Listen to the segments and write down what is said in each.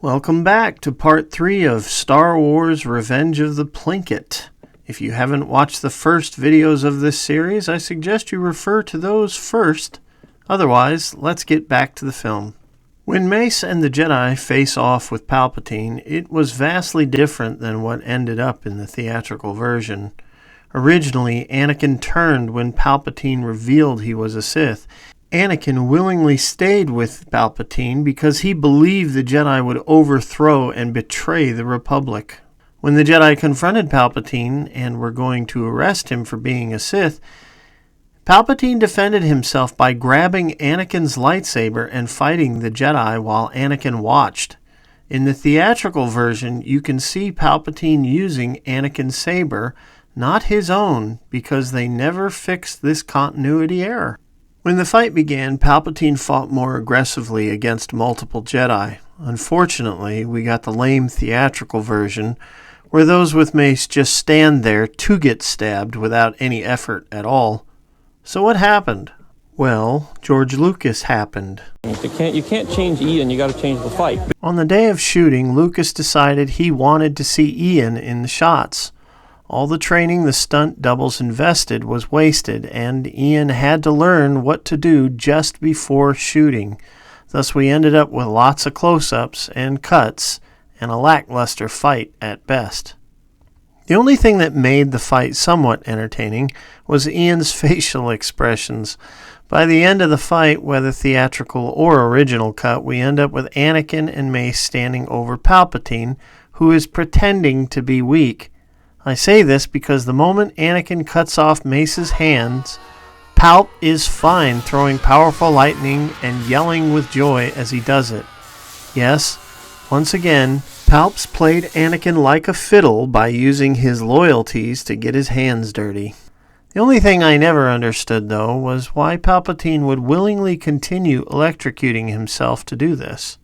Welcome back to part 3 of Star Wars Revenge of the Plinkett. If you haven't watched the first videos of this series, I suggest you refer to those first. Otherwise, let's get back to the film. When Mace and the Jedi face off with Palpatine, it was vastly different than what ended up in the theatrical version. Originally, Anakin turned when Palpatine revealed he was a Sith. Anakin willingly stayed with Palpatine because he believed the Jedi would overthrow and betray the Republic. When the Jedi confronted Palpatine and were going to arrest him for being a Sith, Palpatine defended himself by grabbing Anakin's lightsaber and fighting the Jedi while Anakin watched. In the theatrical version, you can see Palpatine using Anakin's saber, not his own, because they never fixed this continuity error. When the fight began, Palpatine fought more aggressively against multiple Jedi. Unfortunately, we got the lame theatrical version, where those with Mace just stand there to get stabbed without any effort at all. So what happened? Well, George Lucas happened. You can't change Ian, you gotta change the fight. On the day of shooting, Lucas decided he wanted to see Ian in the shots. All the training the stunt doubles invested was wasted, and Ian had to learn what to do just before shooting. Thus we ended up with lots of close-ups and cuts, and a lackluster fight at best. The only thing that made the fight somewhat entertaining was Ian's facial expressions. By the end of the fight, whether theatrical or original cut, we end up with Anakin and Mace standing over Palpatine, who is pretending to be weak. I say this because the moment Anakin cuts off Mace's hands, Palp is fine, throwing powerful lightning and yelling with joy as he does it. Yes, once again, Palps played Anakin like a fiddle by using his loyalties to get his hands dirty. The only thing I never understood, though, was why Palpatine would willingly continue electrocuting himself to do this.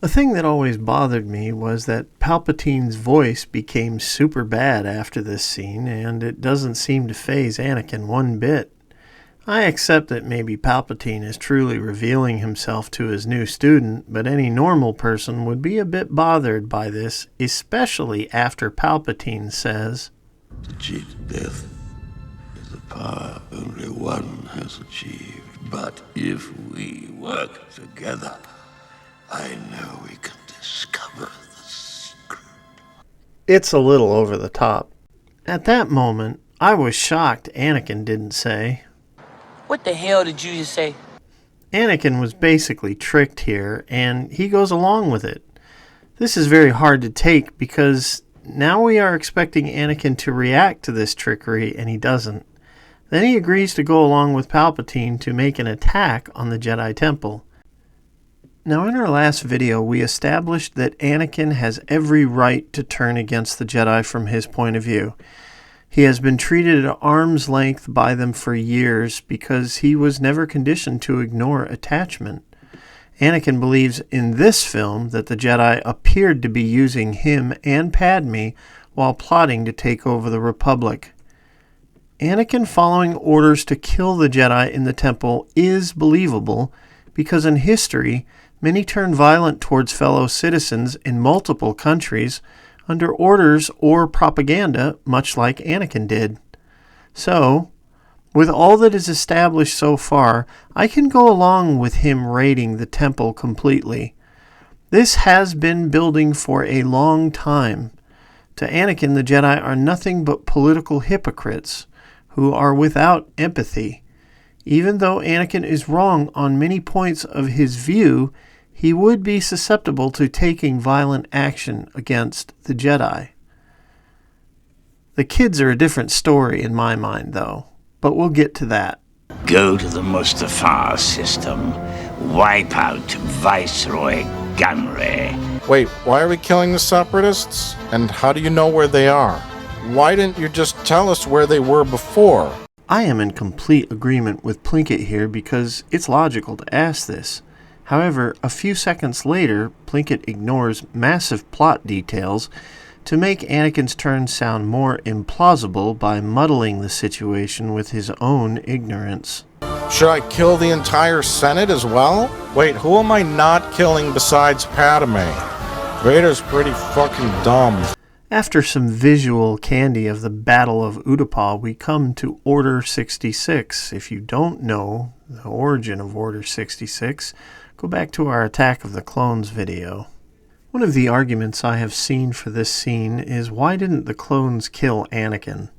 The thing that always bothered me was that Palpatine's voice became super bad after this scene, and it doesn't seem to faze Anakin one bit. I accept that maybe Palpatine is truly revealing himself to his new student, but any normal person would be a bit bothered by this, especially after Palpatine says, "To cheat death is a power only one has achieved, but if we work together, I know we can discover the secret." It's a little over the top. At that moment, I was shocked Anakin didn't say. What the hell did you just say? Anakin was basically tricked here, and he goes along with it. This is very hard to take because now we are expecting Anakin to react to this trickery, and he doesn't. Then he agrees to go along with Palpatine to make an attack on the Jedi Temple. Now, in our last video, we established that Anakin has every right to turn against the Jedi from his point of view. He has been treated at arm's length by them for years because he was never conditioned to ignore attachment. Anakin believes in this film that the Jedi appeared to be using him and Padme while plotting to take over the Republic. Anakin following orders to kill the Jedi in the temple is believable because in history, many turn violent towards fellow citizens in multiple countries under orders or propaganda, much like Anakin did. So, with all that is established so far, I can go along with him raiding the temple completely. This has been building for a long time. To Anakin, the Jedi are nothing but political hypocrites who are without empathy. Even though Anakin is wrong on many points of his view, he would be susceptible to taking violent action against the Jedi. The kids are a different story in my mind, though, but we'll get to that. Go to the Mustafar system. Wipe out Viceroy Gunray. Wait, why are we killing the Separatists? And how do you know where they are? Why didn't you just tell us where they were before? I am in complete agreement with Plinkett here because it's logical to ask this. However, a few seconds later, Plinkett ignores massive plot details to make Anakin's turn sound more implausible by muddling the situation with his own ignorance. Should I kill the entire Senate as well? Wait, who am I not killing besides Padme? Vader's pretty fucking dumb. After some visual candy of the Battle of Utapau, we come to Order 66. If you don't know the origin of Order 66, go back to our Attack of the Clones video. One of the arguments I have seen for this scene is why didn't the clones kill Anakin?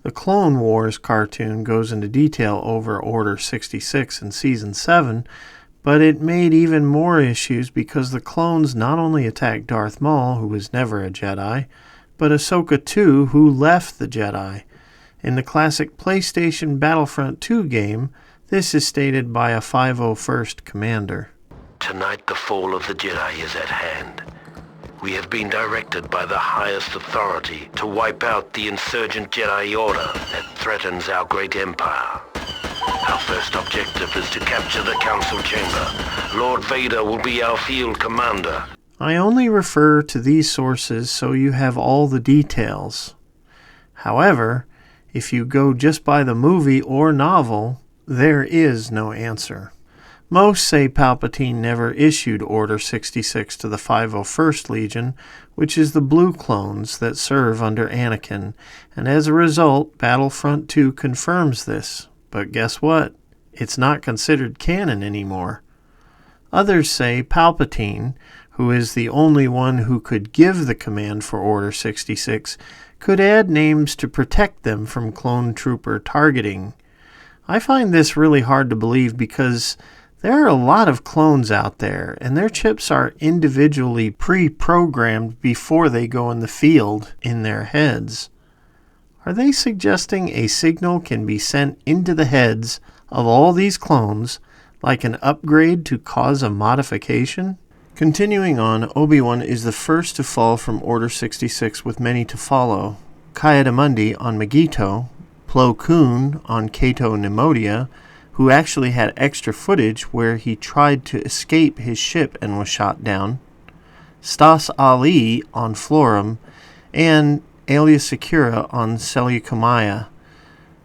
The Clone Wars cartoon goes into detail over Order 66 in Season 7, but it made even more issues because the clones not only attacked Darth Maul, who was never a Jedi, but Ahsoka too, who left the Jedi. In the classic PlayStation Battlefront 2 game, this is stated by a 501st commander. Tonight the fall of the Jedi is at hand. We have been directed by the highest authority to wipe out the insurgent Jedi Order that threatens our great empire. Our first objective is to capture the Council Chamber. Lord Vader will be our field commander. I only refer to these sources so you have all the details. However, if you go just by the movie or novel, there is no answer. Most say Palpatine never issued Order 66 to the 501st Legion, which is the blue clones that serve under Anakin, and as a result, Battlefront 2 confirms this. But guess what? It's not considered canon anymore. Others say Palpatine, who is the only one who could give the command for Order 66, could add names to protect them from clone trooper targeting. I find this really hard to believe because there are a lot of clones out there, and their chips are individually pre-programmed before they go in the field in their heads. Are they suggesting a signal can be sent into the heads of all these clones, like an upgrade to cause a modification? Continuing on, Obi-Wan is the first to fall from Order 66 with many to follow. Ki-Adi on Megiddo, Plo Koon on Cato Neimoidia, who actually had extra footage where he tried to escape his ship and was shot down, Stas Ali on Florum, and Aayla Secura on Seleucumaya.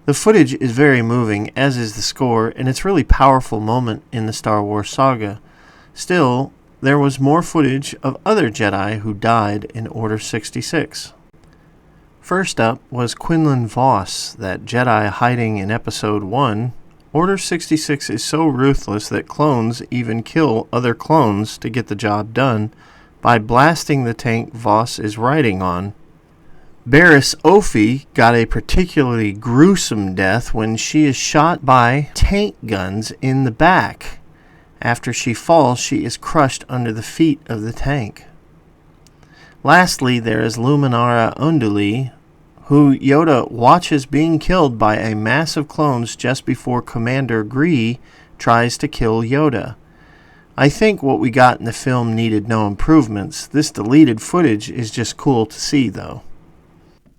The footage is very moving, as is the score, and it's a really powerful moment in the Star Wars saga. Still, there was more footage of other Jedi who died in Order 66. First up was Quinlan Vos, that Jedi hiding in Episode 1. Order 66 is so ruthless that clones even kill other clones to get the job done by blasting the tank Vos is riding on. Barriss Offee got a particularly gruesome death when she is shot by tank guns in the back. After she falls, she is crushed under the feet of the tank. Lastly, there is Luminara Unduli, who Yoda watches being killed by a mass of clones just before Commander Gree tries to kill Yoda. I think what we got in the film needed no improvements. This deleted footage is just cool to see, though.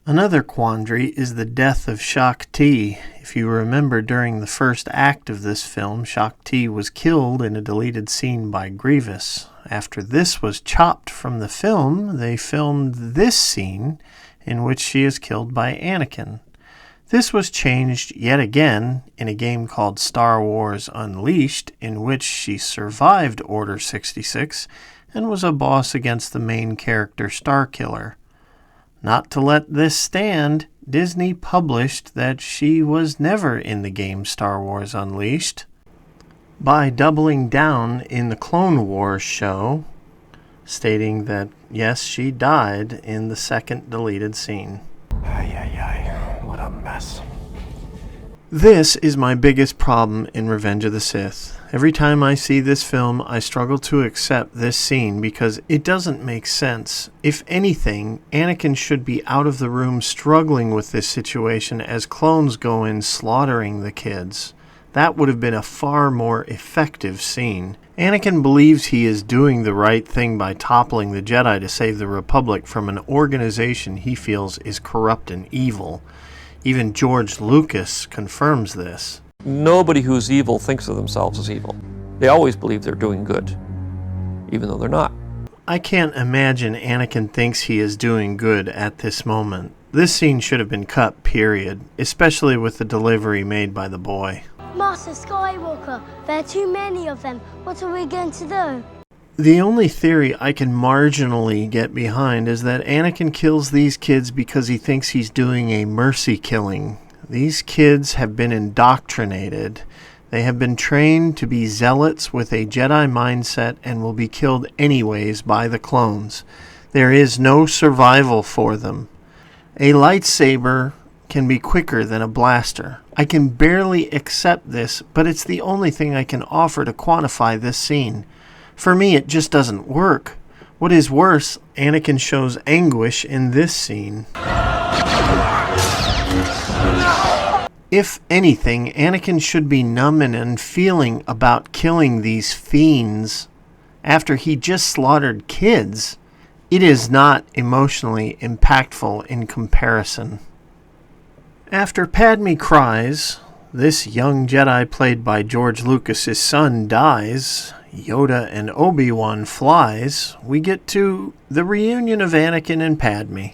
Another quandary is the death of Shaak Ti. If you remember, during the first act of this film, Shaak Ti was killed in a deleted scene by Grievous. After this was chopped from the film, they filmed this scene in which she is killed by Anakin. This was changed yet again in a game called Star Wars Unleashed, in which she survived Order 66 and was a boss against the main character Starkiller. Not to let this stand, Disney published that she was never in the game Star Wars Unleashed. By doubling down in the Clone Wars show, stating that, yes, she died in the second deleted scene. What a mess. This is my biggest problem in Revenge of the Sith. Every time I see this film, I struggle to accept this scene because it doesn't make sense. If anything, Anakin should be out of the room struggling with this situation as clones go in slaughtering the kids. That would have been a far more effective scene. Anakin believes he is doing the right thing by toppling the Jedi to save the Republic from an organization he feels is corrupt and evil. Even George Lucas confirms this. Nobody who's evil thinks of themselves as evil. They always believe they're doing good, even though they're not. I can't imagine Anakin thinks he is doing good at this moment. This scene should have been cut, period, especially with the delivery made by the boy. Master Skywalker, there are too many of them. What are we going to do? The only theory I can marginally get behind is that Anakin kills these kids because he thinks he's doing a mercy killing. These kids have been indoctrinated. They have been trained to be zealots with a Jedi mindset and will be killed anyways by the clones. There is no survival for them. A lightsaber can be quicker than a blaster. I can barely accept this, but it's the only thing I can offer to quantify this scene. For me, it just doesn't work. What is worse, Anakin shows anguish in this scene. If anything, Anakin should be numb and unfeeling about killing these fiends after he just slaughtered kids. It is not emotionally impactful in comparison. After Padme cries, this young Jedi played by George Lucas's son dies, Yoda and Obi-Wan flies, we get to the reunion of Anakin and Padme.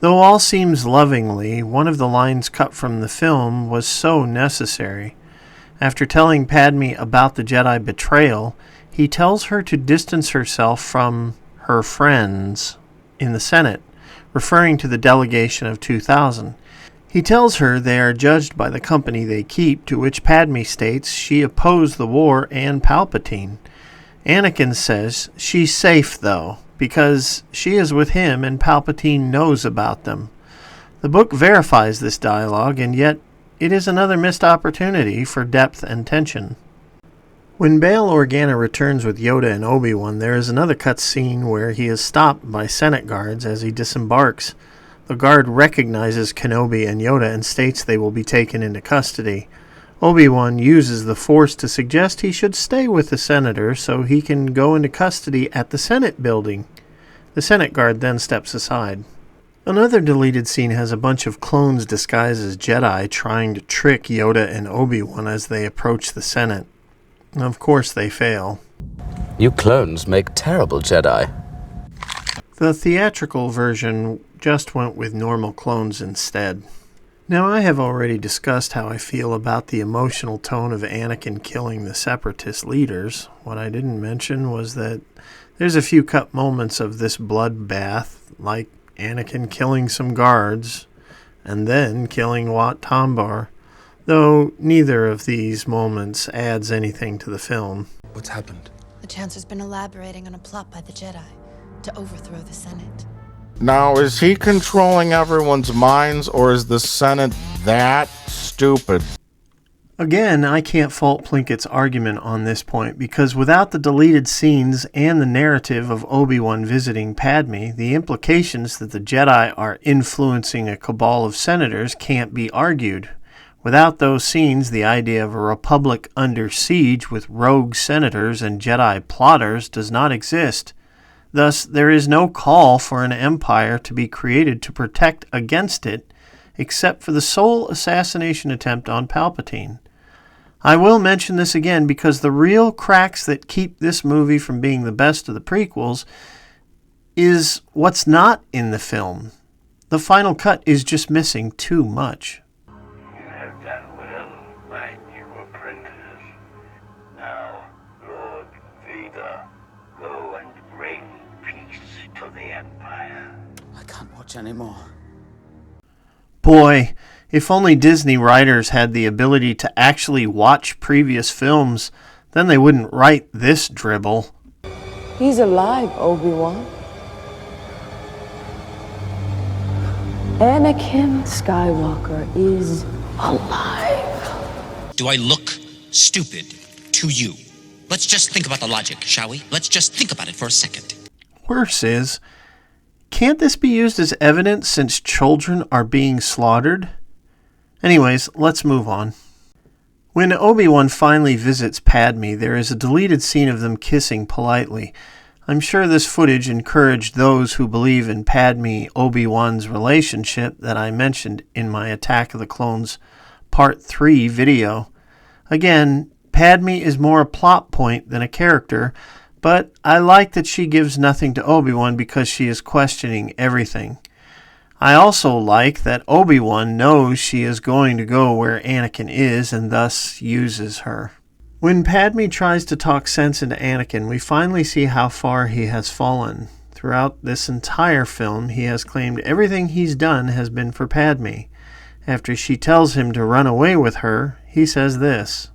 Though all seems lovingly, one of the lines cut from the film was so necessary. After telling Padme about the Jedi betrayal, he tells her to distance herself from her friends in the Senate, referring to the delegation of 2000. He tells her they are judged by the company they keep, to which Padme states she opposed the war and Palpatine. Anakin says she's safe, though, because she is with him and Palpatine knows about them. The book verifies this dialogue, and yet it is another missed opportunity for depth and tension. When Bail Organa returns with Yoda and Obi-Wan, there is another cut scene where he is stopped by Senate guards as he disembarks. The guard recognizes Kenobi and Yoda and states they will be taken into custody. Obi-Wan uses the Force to suggest he should stay with the senator so he can go into custody at the Senate building. The Senate guard then steps aside. Another deleted scene has a bunch of clones disguised as Jedi trying to trick Yoda and Obi-Wan as they approach the Senate. Of course they fail. You clones make terrible Jedi. The theatrical version just went with normal clones instead. Now, I have already discussed how I feel about the emotional tone of Anakin killing the Separatist leaders. What I didn't mention was that there's a few cut moments of this bloodbath, like Anakin killing some guards, and then killing Wat Tambor, though neither of these moments adds anything to the film. What's happened? The Chancellor's been elaborating on a plot by the Jedi to overthrow the Senate. Now, is he controlling everyone's minds, or is the Senate that stupid? Again, I can't fault Plinkett's argument on this point, because without the deleted scenes and the narrative of Obi-Wan visiting Padme, the implications that the Jedi are influencing a cabal of senators can't be argued. Without those scenes, the idea of a republic under siege with rogue senators and Jedi plotters does not exist. Thus, there is no call for an empire to be created to protect against it, except for the sole assassination attempt on Palpatine. I will mention this again because the real cracks that keep this movie from being the best of the prequels is what's not in the film. The final cut is just missing too much. You have done well, my new apprentice. Now, Lord Vader, go and bring peace to the Empire. I can't watch anymore. Boy, if only Disney writers had the ability to actually watch previous films, then they wouldn't write this dribble. He's alive, Obi-Wan. Anakin Skywalker is alive. Do I look stupid to you? Let's just think about the logic, shall we? Let's just think about it for a second. Worse is, can't this be used as evidence since children are being slaughtered? Anyways, let's move on. When Obi-Wan finally visits Padme, there is a deleted scene of them kissing politely. I'm sure this footage encouraged those who believe in Padme-Obi-Wan's relationship that I mentioned in my Attack of the Clones Part 3 video. Again, Padme is more a plot point than a character, but I like that she gives nothing to Obi-Wan because she is questioning everything. I also like that Obi-Wan knows she is going to go where Anakin is and thus uses her. When Padme tries to talk sense into Anakin, we finally see how far he has fallen. Throughout this entire film, he has claimed everything he's done has been for Padme. After she tells him to run away with her, he says this: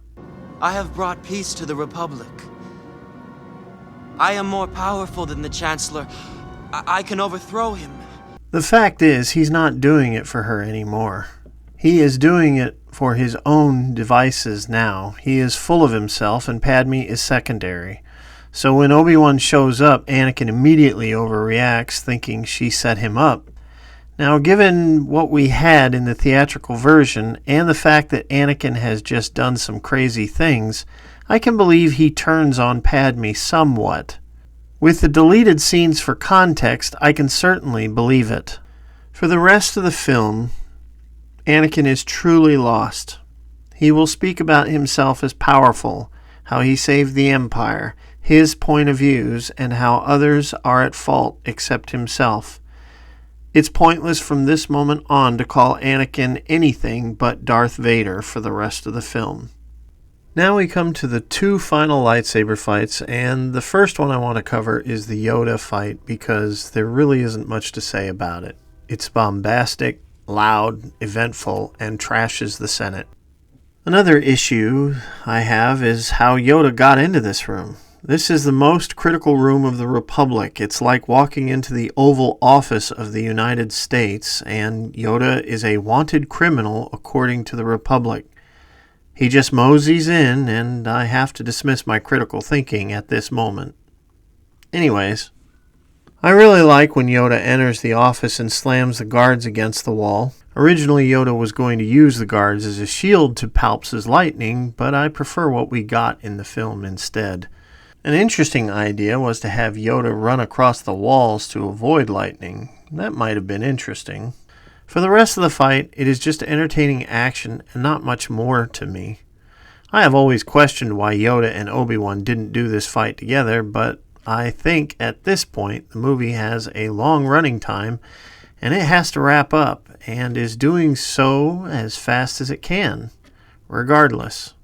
I have brought peace to the Republic. I am more powerful than the Chancellor. I can overthrow him. The fact is, he's not doing it for her anymore. He is doing it for his own devices now. He is full of himself, and Padme is secondary. So when Obi-Wan shows up, Anakin immediately overreacts, thinking she set him up. Now, given what we had in the theatrical version, and the fact that Anakin has just done some crazy things, I can believe he turns on Padme somewhat. With the deleted scenes for context, I can certainly believe it. For the rest of the film, Anakin is truly lost. He will speak about himself as powerful, how he saved the Empire, his point of views, and how others are at fault except himself. It's pointless from this moment on to call Anakin anything but Darth Vader for the rest of the film. Now we come to the two final lightsaber fights, and the first one I want to cover is the Yoda fight because there really isn't much to say about it. It's bombastic, loud, eventful, and trashes the Senate. Another issue I have is how Yoda got into this room. This is the most critical room of the Republic. It's like walking into the Oval Office of the United States, and Yoda is a wanted criminal according to the Republic. He just moseys in, and I have to dismiss my critical thinking at this moment. Anyways, I really like when Yoda enters the office and slams the guards against the wall. Originally, Yoda was going to use the guards as a shield to Palp's lightning, but I prefer what we got in the film instead. An interesting idea was to have Yoda run across the walls to avoid lightning. That might have been interesting. For the rest of the fight, it is just entertaining action and not much more to me. I have always questioned why Yoda and Obi-Wan didn't do this fight together, but I think at this point the movie has a long running time and it has to wrap up, and is doing so as fast as it can, regardless.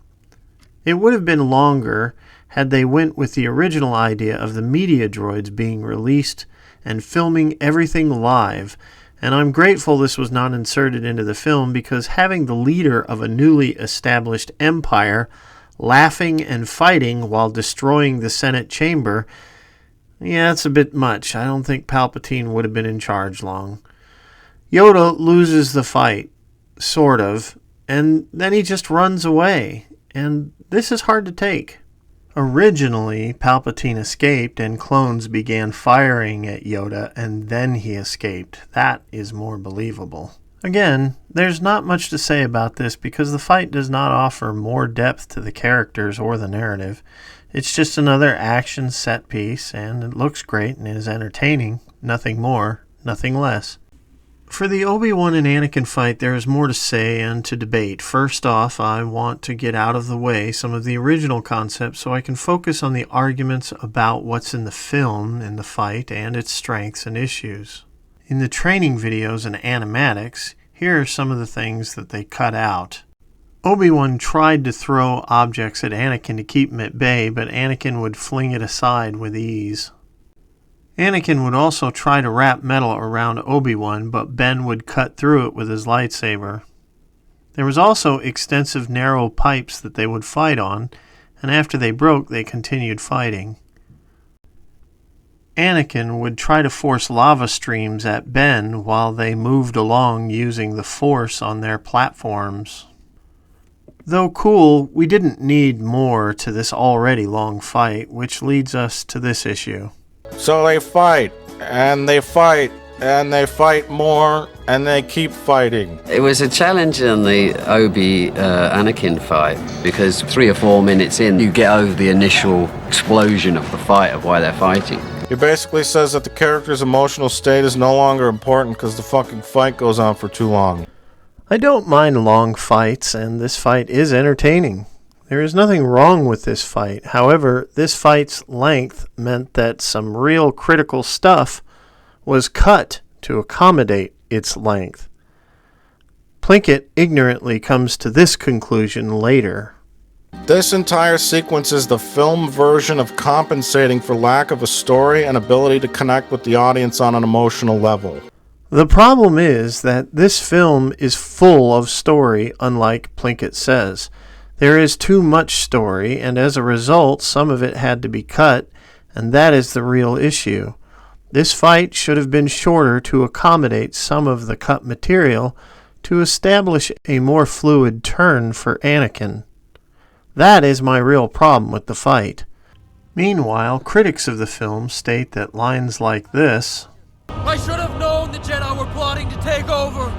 It would have been longer had they went with the original idea of the media droids being released and filming everything live, and I'm grateful this was not inserted into the film because having the leader of a newly established empire laughing and fighting while destroying the Senate chamber, yeah, it's a bit much. I don't think Palpatine would have been in charge long. Yoda loses the fight, sort of, and then he just runs away, and this is hard to take. Originally, Palpatine escaped and clones began firing at Yoda, and then he escaped. That is more believable. Again, there's not much to say about this because the fight does not offer more depth to the characters or the narrative. It's just another action set piece, and it looks great and is entertaining. Nothing more, nothing less. For the Obi-Wan and Anakin fight, there is more to say and to debate. First off, I want to get out of the way some of the original concepts so I can focus on the arguments about what's in the film in the fight and its strengths and issues. In the training videos and animatics, here are some of the things that they cut out. Obi-Wan tried to throw objects at Anakin to keep him at bay, but Anakin would fling it aside with ease. Anakin would also try to wrap metal around Obi-Wan, but Ben would cut through it with his lightsaber. There was also extensive narrow pipes that they would fight on, and after they broke, they continued fighting. Anakin would try to force lava streams at Ben while they moved along using the Force on their platforms. Though cool, we didn't need more to this already long fight, which leads us to this issue. So they fight, and they fight, and they fight more, and they keep fighting. It was a challenge in the Anakin fight, because 3 or 4 minutes in, you get over the initial explosion of the fight of why they're fighting. He basically says that the character's emotional state is no longer important because the fucking fight goes on for too long. I don't mind long fights, and this fight is entertaining. There is nothing wrong with this fight. However, this fight's length meant that some real critical stuff was cut to accommodate its length. Plinkett ignorantly comes to this conclusion later. This entire sequence is the film version of compensating for lack of a story and ability to connect with the audience on an emotional level. The problem is that this film is full of story, unlike Plinkett says. There is too much story, and as a result, some of it had to be cut, and that is the real issue. This fight should have been shorter to accommodate some of the cut material to establish a more fluid turn for Anakin. That is my real problem with the fight. Meanwhile, critics of the film state that lines like this, I should have known the Jedi were plotting to take over.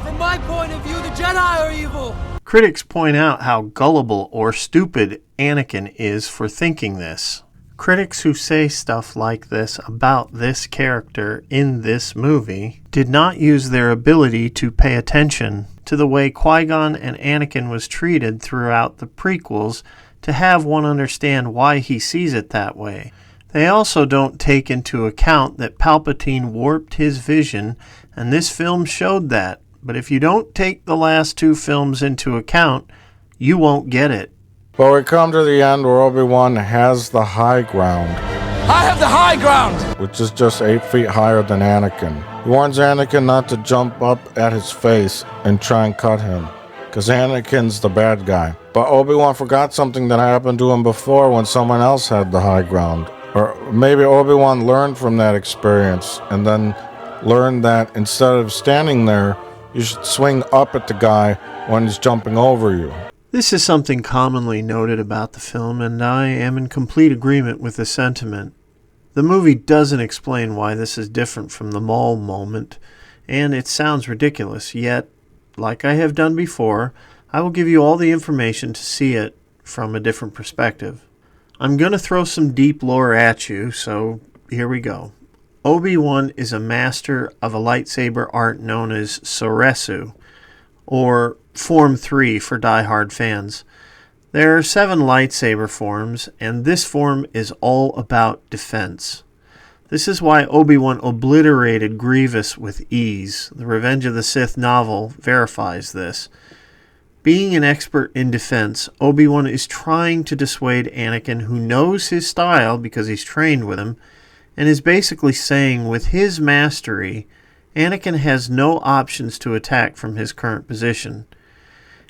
From my point of view, the Jedi are evil. Critics point out how gullible or stupid Anakin is for thinking this. Critics who say stuff like this about this character in this movie did not use their ability to pay attention to the way Qui-Gon and Anakin was treated throughout the prequels to have one understand why he sees it that way. They also don't take into account that Palpatine warped his vision, and this film showed that. But if you don't take the last two films into account, you won't get it. But we come to the end where Obi-Wan has the high ground. I have the high ground! Which is just 8 feet higher than Anakin. He warns Anakin not to jump up at his face and try and cut him, because Anakin's the bad guy. But Obi-Wan forgot something that happened to him before when someone else had the high ground. Or maybe Obi-Wan learned from that experience and then learned that instead of standing there, you should swing up at the guy when he's jumping over you. This is something commonly noted about the film, and I am in complete agreement with the sentiment. The movie doesn't explain why this is different from the Maul moment, and it sounds ridiculous, yet, like I have done before, I will give you all the information to see it from a different perspective. I'm going to throw some deep lore at you, so here we go. Obi-Wan is a master of a lightsaber art known as Soresu, or Form 3 for die-hard fans. There are 7 lightsaber forms, and this form is all about defense. This is why Obi-Wan obliterated Grievous with ease. The Revenge of the Sith novel verifies this. Being an expert in defense, Obi-Wan is trying to dissuade Anakin, who knows his style because he's trained with him, and is basically saying with his mastery, Anakin has no options to attack from his current position.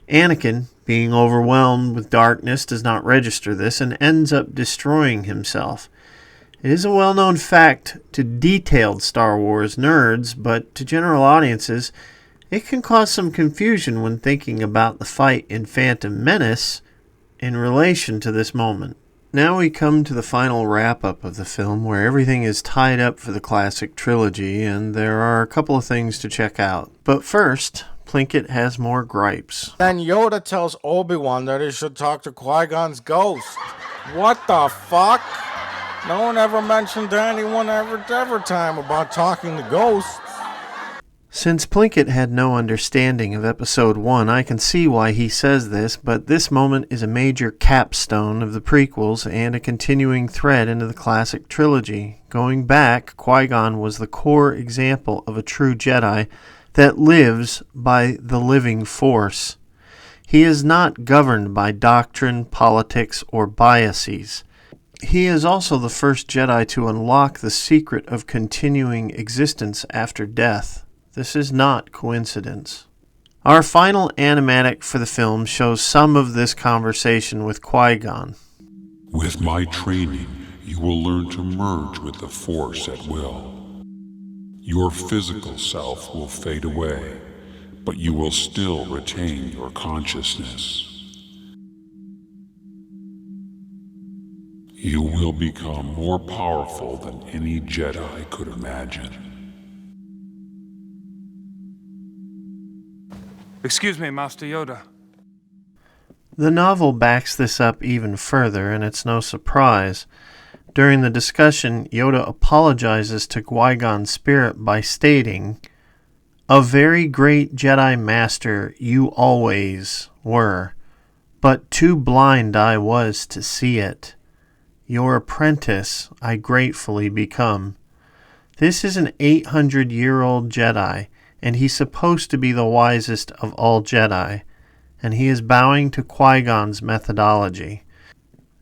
Anakin, being overwhelmed with darkness, does not register this and ends up destroying himself. It is a well-known fact to detailed Star Wars nerds, but to general audiences, it can cause some confusion when thinking about the fight in Phantom Menace in relation to this moment. Now we come to the final wrap-up of the film, where everything is tied up for the classic trilogy, and there are a couple of things to check out. But first, Plinkett has more gripes. Then Yoda tells Obi-Wan that he should talk to Qui-Gon's ghost. What the fuck? No one ever mentioned to anyone ever time about talking to ghosts. Since Plinkett had no understanding of Episode 1, I can see why he says this, but this moment is a major capstone of the prequels and a continuing thread into the classic trilogy. Going back, Qui-Gon was the core example of a true Jedi that lives by the living Force. He is not governed by doctrine, politics, or biases. He is also the first Jedi to unlock the secret of continuing existence after death. This is not coincidence. Our final animatic for the film shows some of this conversation with Qui-Gon. With my training, you will learn to merge with the Force at will. Your physical self will fade away, but you will still retain your consciousness. You will become more powerful than any Jedi could imagine. Excuse me, Master Yoda. The novel backs this up even further, and it's no surprise. During the discussion, Yoda apologizes to Qui-Gon's spirit by stating, "A very great Jedi Master you always were, but too blind I was to see it. Your apprentice I gratefully become." This is an 800-year-old Jedi, and he's supposed to be the wisest of all Jedi. and he is bowing to Qui-Gon's methodology.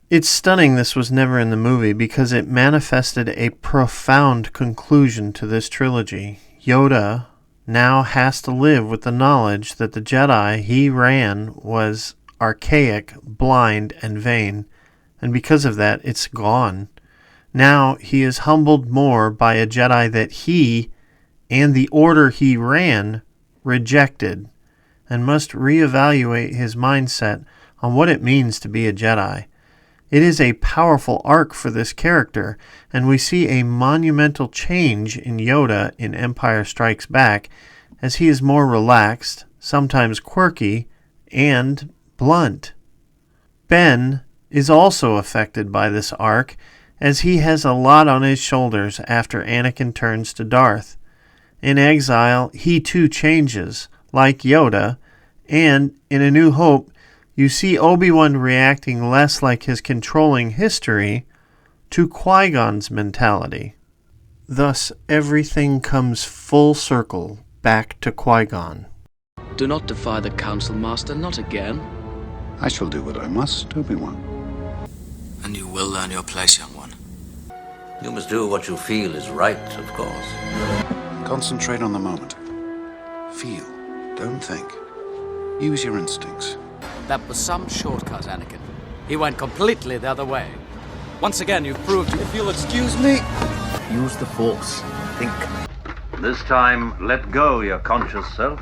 It's stunning this was never in the movie because it manifested a profound conclusion to this trilogy. Yoda now has to live with the knowledge that the Jedi he ran was archaic, blind, and vain, and because of that, it's gone. Now he is humbled more by a Jedi that he and the order he ran rejected, and must reevaluate his mindset on what it means to be a Jedi. It is a powerful arc for this character, and we see a monumental change in Yoda in Empire Strikes Back, as he is more relaxed, sometimes quirky, and blunt. Ben is also affected by this arc, as he has a lot on his shoulders after Anakin turns to Darth. In exile, he too changes, like Yoda, and in A New Hope, you see Obi-Wan reacting less like his controlling history to Qui-Gon's mentality. Thus, everything comes full circle back to Qui-Gon. Do not defy the Council, Master, not again. I shall do what I must, Obi-Wan. And you will learn your place, young one. You must do what you feel is right, of course. Concentrate on the moment. Feel, don't think. Use your instincts. That was some shortcut, Anakin. He went completely the other way. Once again, you've proved you... If you'll excuse me... Use the Force. Think. This time, let go your conscious self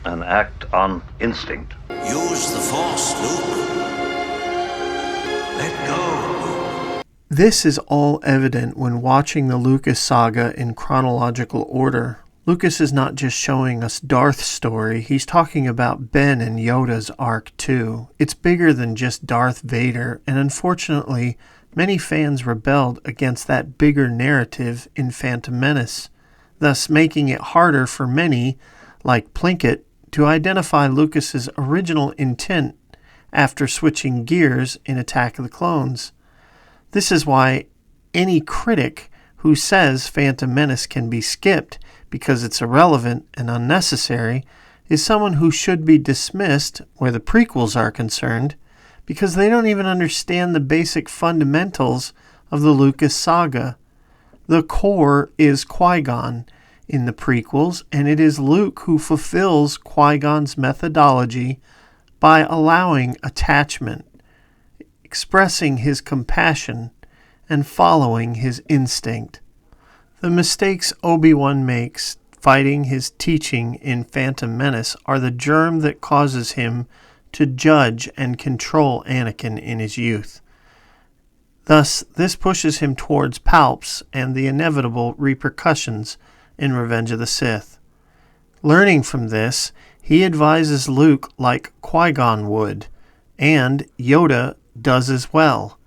and act on instinct. Use the Force, Luke. Let go, Luke. This is all evident when watching the Lucas saga in chronological order. Lucas is not just showing us Darth's story, he's talking about Ben and Yoda's arc too. It's bigger than just Darth Vader, and unfortunately, many fans rebelled against that bigger narrative in Phantom Menace, thus making it harder for many, like Plinkett, to identify Lucas's original intent after switching gears in Attack of the Clones. This is why any critic who says Phantom Menace can be skipped because it's irrelevant and unnecessary is someone who should be dismissed where the prequels are concerned, because they don't even understand the basic fundamentals of the Lucas saga. The core is Qui-Gon in the prequels, and it is Luke who fulfills Qui-Gon's methodology by allowing attachment, expressing his compassion, and following his instinct. The mistakes Obi-Wan makes fighting his teaching in Phantom Menace are the germ that causes him to judge and control Anakin in his youth. Thus, this pushes him towards Palps and the inevitable repercussions in Revenge of the Sith. Learning from this, he advises Luke like Qui-Gon would, and Yoda does as well.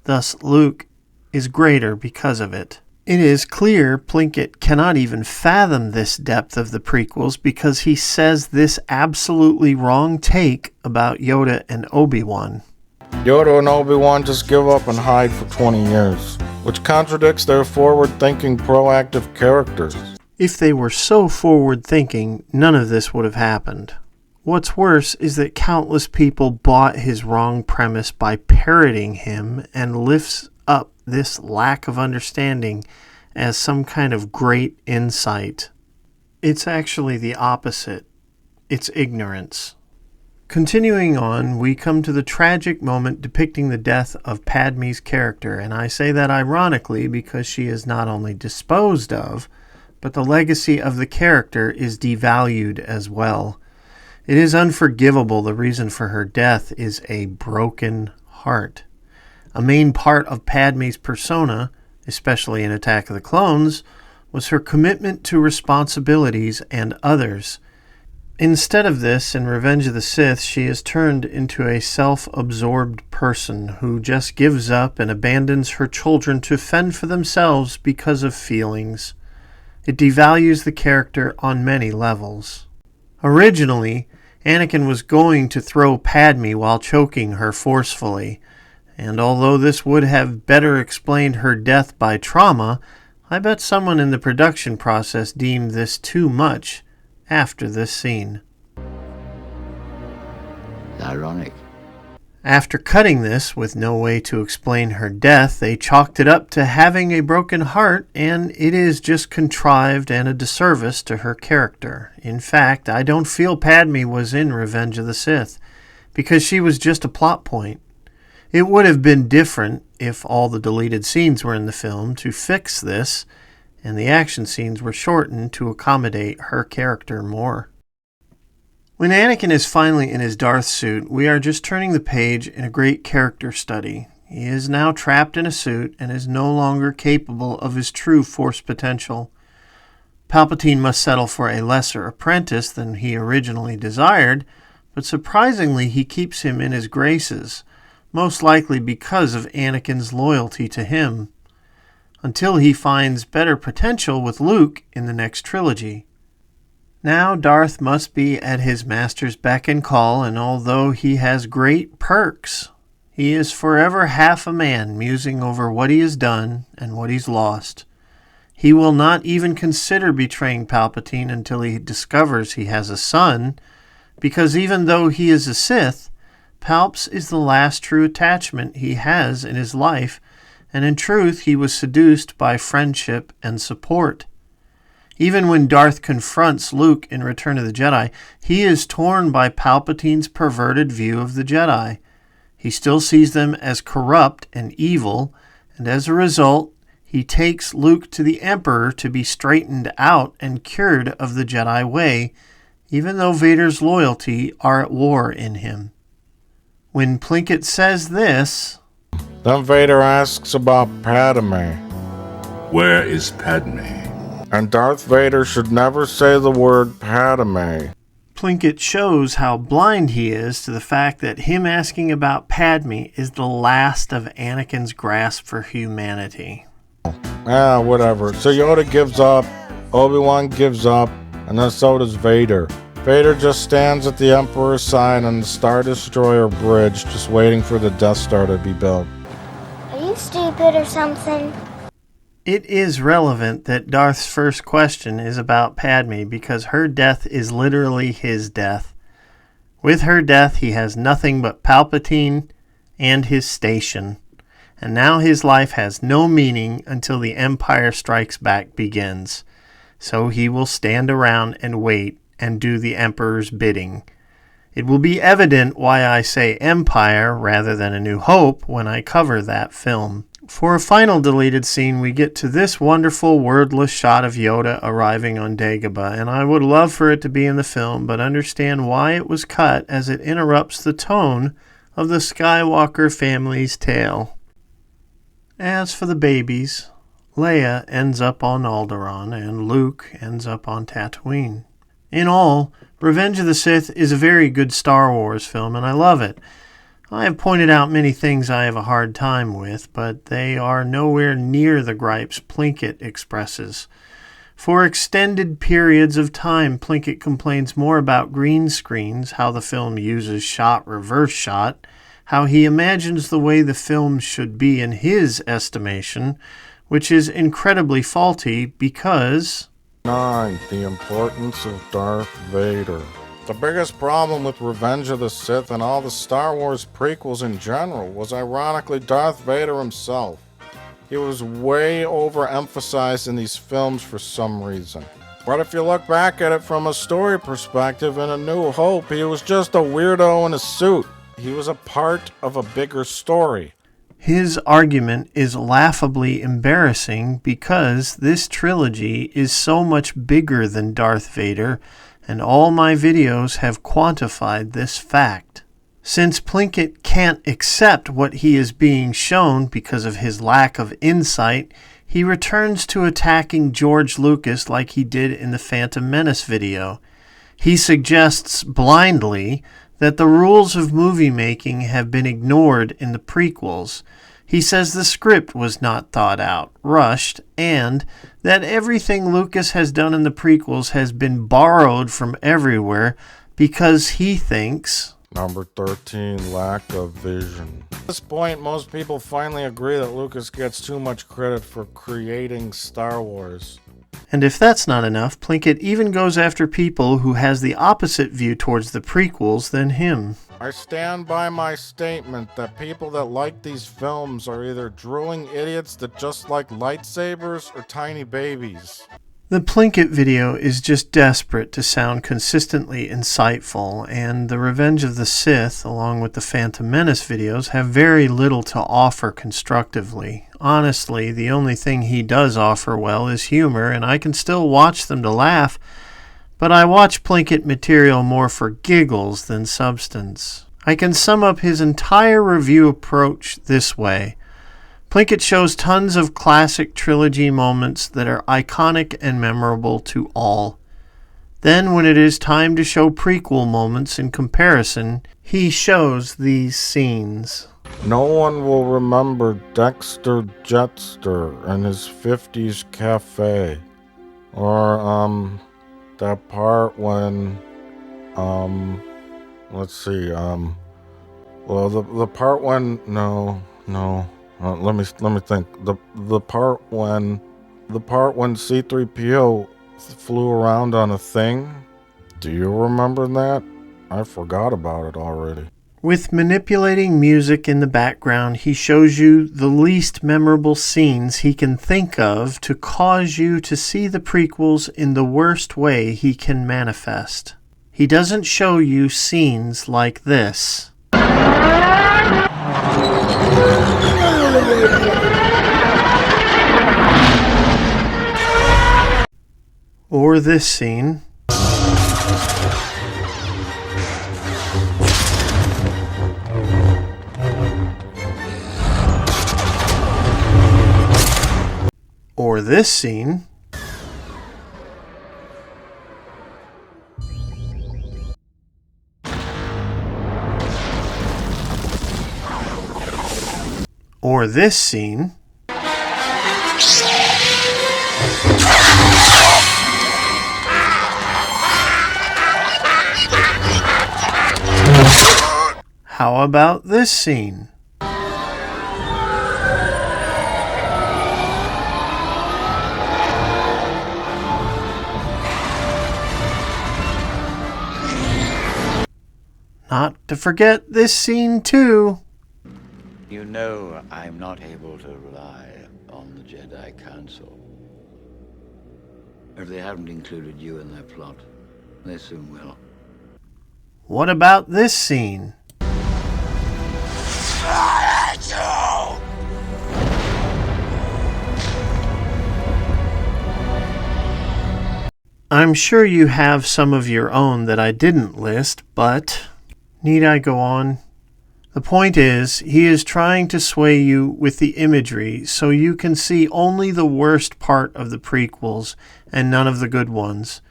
Thus, Luke is greater because of it. It is clear Plinkett cannot even fathom this depth of the prequels because he says this absolutely wrong take about Yoda and Obi-Wan. Yoda and Obi-Wan just give up and hide for 20 years, which contradicts their forward-thinking, proactive characters. If they were so forward-thinking, none of this would have happened. What's worse is that countless people bought his wrong premise by parroting him and lifts up this lack of understanding as some kind of great insight. It's actually the opposite. It's ignorance. Continuing on, we come to the tragic moment depicting the death of Padme's character, and I say that ironically because she is not only disposed of, but the legacy of the character is devalued as well. It is unforgivable. The reason for her death is a broken heart. A main part of Padme's persona, especially in Attack of the Clones, was her commitment to responsibilities and others. Instead of this, in Revenge of the Sith, she is turned into a self-absorbed person who just gives up and abandons her children to fend for themselves because of feelings. It devalues the character on many levels. Originally, Anakin was going to throw Padme while choking her forcefully, and although this would have better explained her death by trauma, I bet someone in the production process deemed this too much after this scene. Ironic. After cutting this, with no way to explain her death, they chalked it up to having a broken heart, and it is just contrived and a disservice to her character. In fact, I don't feel Padme was in Revenge of the Sith, because she was just a plot point. It would have been different if all the deleted scenes were in the film to fix this, and the action scenes were shortened to accommodate her character more. When Anakin is finally in his Darth suit, we are just turning the page in a great character study. He is now trapped in a suit and is no longer capable of his true Force potential. Palpatine must settle for a lesser apprentice than he originally desired, but surprisingly he keeps him in his graces, most likely because of Anakin's loyalty to him, until he finds better potential with Luke in the next trilogy. Now Darth must be at his master's beck and call, and although he has great perks, he is forever half a man musing over what he has done and what he's lost. He will not even consider betraying Palpatine until he discovers he has a son, because even though he is a Sith, Palps is the last true attachment he has in his life, and in truth he was seduced by friendship and support. Even when Darth confronts Luke in Return of the Jedi, he is torn by Palpatine's perverted view of the Jedi. He still sees them as corrupt and evil, and as a result, he takes Luke to the Emperor to be straightened out and cured of the Jedi way, even though Vader's loyalty are at war in him. When Plinkett says this, then Vader asks about Padme. Where is Padme? And Darth Vader should never say the word Padme. Plinkett shows how blind he is to the fact that him asking about Padme is the last of Anakin's grasp for humanity. Whatever. So Yoda gives up, Obi-Wan gives up, and then so does Vader. Vader just stands at the Emperor's side on the Star Destroyer bridge, just waiting for the Death Star to be built. Are you stupid or something? It is relevant that Darth's first question is about Padme because her death is literally his death. With her death, he has nothing but Palpatine and his station. And now his life has no meaning until the Empire Strikes Back begins. So he will stand around and wait and do the Emperor's bidding. It will be evident why I say Empire rather than A New Hope when I cover that film. For a final deleted scene, we get to this wonderful wordless shot of Yoda arriving on Dagobah, and I would love for it to be in the film, but understand why it was cut as it interrupts the tone of the Skywalker family's tale. As for the babies, Leia ends up on Alderaan, and Luke ends up on Tatooine. In all, Revenge of the Sith is a very good Star Wars film, and I love it. I have pointed out many things I have a hard time with, but they are nowhere near the gripes Plinkett expresses. For extended periods of time, Plinkett complains more about green screens, how the film uses shot-reverse shot, how he imagines the way the film should be in his estimation, which is incredibly faulty because... 9. The importance of Darth Vader. The biggest problem with Revenge of the Sith and all the Star Wars prequels in general was ironically Darth Vader himself. He was way overemphasized in these films for some reason. But if you look back at it from a story perspective in A New Hope, he was just a weirdo in a suit. He was a part of a bigger story. His argument is laughably embarrassing because this trilogy is so much bigger than Darth Vader, and all my videos have quantified this fact. Since Plinkett can't accept what he is being shown because of his lack of insight, he returns to attacking George Lucas like he did in the Phantom Menace video. He suggests blindly that the rules of movie making have been ignored in the prequels. He says the script was not thought out, rushed, and that everything Lucas has done in the prequels has been borrowed from everywhere because he thinks... Number 13, lack of vision. At this point, most people finally agree that Lucas gets too much credit for creating Star Wars. And if that's not enough, Plinkett even goes after people who has the opposite view towards the prequels than him. I stand by my statement that people that like these films are either drooling idiots that just like lightsabers or tiny babies. The Plinkett video is just desperate to sound consistently insightful, and the Revenge of the Sith, along with the Phantom Menace videos, have very little to offer constructively. Honestly, the only thing he does offer well is humor, and I can still watch them to laugh, but I watch Plinkett material more for giggles than substance. I can sum up his entire review approach this way. Plinkett shows tons of classic trilogy moments that are iconic and memorable to all. Then, when it is time to show prequel moments in comparison, he shows these scenes. No one will remember Dexter Jetster and his 50s cafe. Or, that part when, let's see, well, the part when, no. Let me think. The part when C-3PO flew around on a thing. Do you remember that? I forgot about it already. With manipulating music in the background, he shows you the least memorable scenes he can think of to cause you to see the prequels in the worst way he can manifest. He doesn't show you scenes like this. Or this scene. Or this scene. Or this scene. How about this scene? Not to forget this scene too. You know I'm not able to rely on the Jedi Council. If they haven't included you in their plot, they soon will. What about this scene? I'm sure you have some of your own that I didn't list, but need I go on? The point is, he is trying to sway you with the imagery so you can see only the worst part of the prequels and none of the good ones.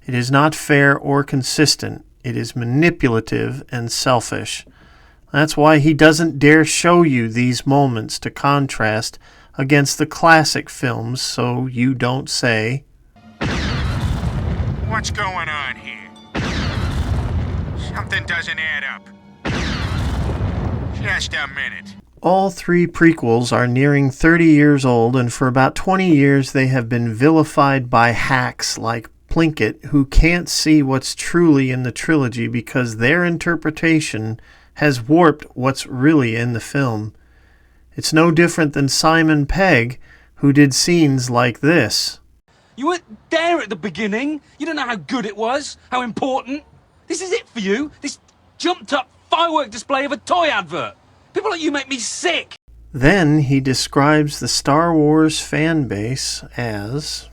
It is not fair or consistent. It is manipulative and selfish. That's why he doesn't dare show you these moments to contrast against the classic films, so you don't say, "What's going on here? Something doesn't add up. Just a minute." All three prequels are nearing 30 years old, and for about 20 years they have been vilified by hacks like Plinkett, who can't see what's truly in the trilogy because their interpretation has warped what's really in the film. It's no different than Simon Pegg, who did scenes like this. You weren't there at the beginning. You don't know how good it was, how important. This is it for you, this jumped-up firework display of a toy advert. People like you make me sick. Then he describes the Star Wars fan base as...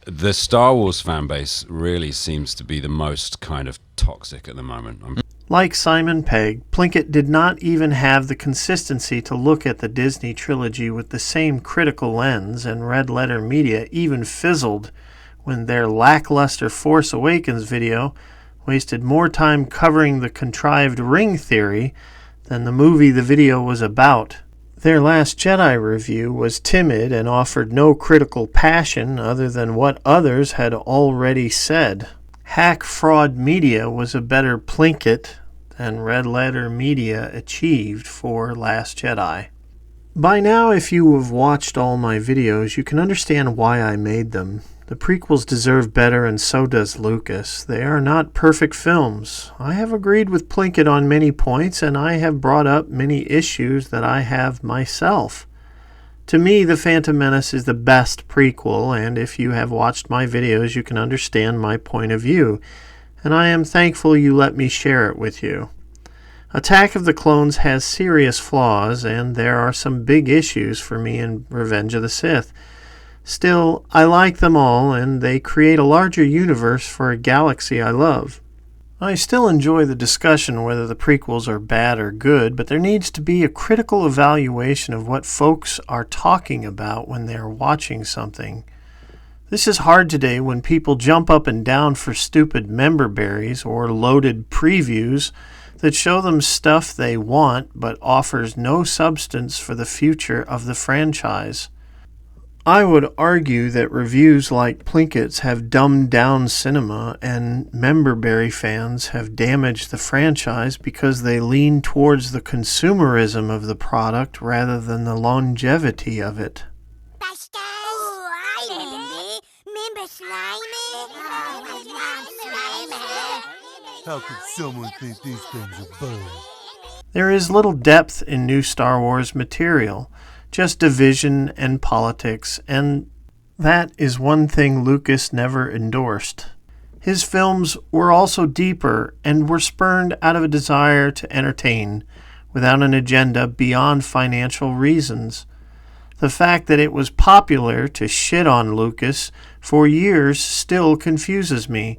The Star Wars fan base really seems to be the most kind of toxic at the moment. Like Simon Pegg, Plinkett did not even have the consistency to look at the Disney trilogy with the same critical lens, and Red Letter Media even fizzled when their lackluster Force Awakens video wasted more time covering the contrived ring theory than the movie the video was about. Their Last Jedi review was timid and offered no critical passion other than what others had already said. Hack Fraud Media was a better Plinkett than Red Letter Media achieved for Last Jedi. By now, if you have watched all my videos, you can understand why I made them. The prequels deserve better, and so does Lucas. They are not perfect films. I have agreed with Plinkett on many points, and I have brought up many issues that I have myself. To me, The Phantom Menace is the best prequel, and if you have watched my videos, you can understand my point of view, and I am thankful you let me share it with you. Attack of the Clones has serious flaws, and there are some big issues for me in Revenge of the Sith. Still, I like them all, and they create a larger universe for a galaxy I love. I still enjoy the discussion whether the prequels are bad or good, but there needs to be a critical evaluation of what folks are talking about when they are watching something. This is hard today when people jump up and down for stupid member berries or loaded previews that show them stuff they want but offers no substance for the future of the franchise. I would argue that reviews like Plinkett's have dumbed down cinema, and memberberry fans have damaged the franchise because they lean towards the consumerism of the product rather than the longevity of it. How could someone think these things are bad? There is little depth in new Star Wars material, just division and politics, and that is one thing Lucas never endorsed. His films were also deeper and were spurned out of a desire to entertain, without an agenda beyond financial reasons. The fact that it was popular to shit on Lucas for years still confuses me,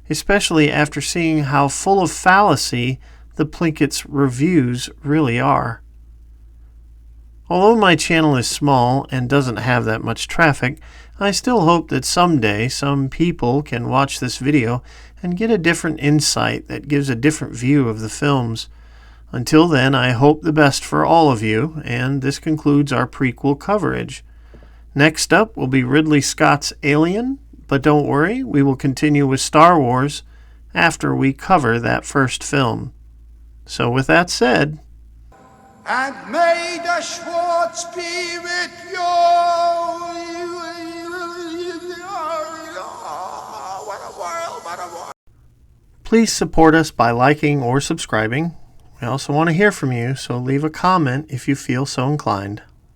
especially after seeing how full of fallacy the Plinkett's reviews really are. Although my channel is small and doesn't have that much traffic, I still hope that someday some people can watch this video and get a different insight that gives a different view of the films. Until then, I hope the best for all of you, and this concludes our prequel coverage. Next up will be Ridley Scott's Alien, but don't worry, we will continue with Star Wars after we cover that first film. So with that said, And may the Schwartz be with you. What a world, what a world. please support us by liking or subscribing. We also want to hear from you, so leave a comment if you feel so inclined.